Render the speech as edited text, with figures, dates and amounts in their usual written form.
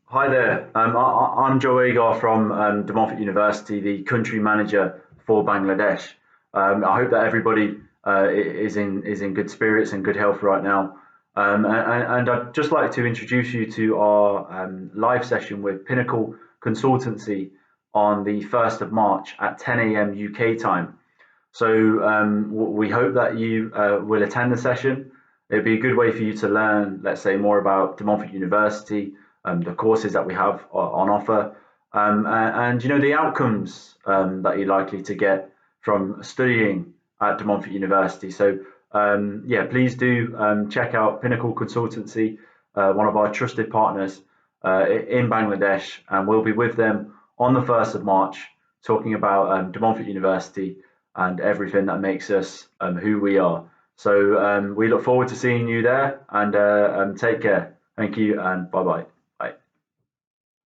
Hi there. I'm Joe Agar from Montfort University, the country manager for Bangladesh. I hope that everybody is in good spirits and good health right now. And I'd just like to introduce you to our live session with Pinnacle Consultancy on the 1st of March at 10 a.m. UK time. So we hope that you will attend the session. It'd be a good way for you to learn, let's say, more about De Montfort University, the courses that we have on offer, and you know the outcomes that you're likely to get from studying at De Montfort University. So yeah, please do check out Pinnacle Consultancy, one of our trusted partners in Bangladesh, and we'll be with them on the 1st of March talking about De Montfort University and everything that makes us who we are. So we look forward to seeing you there and take care. Thank you and bye bye.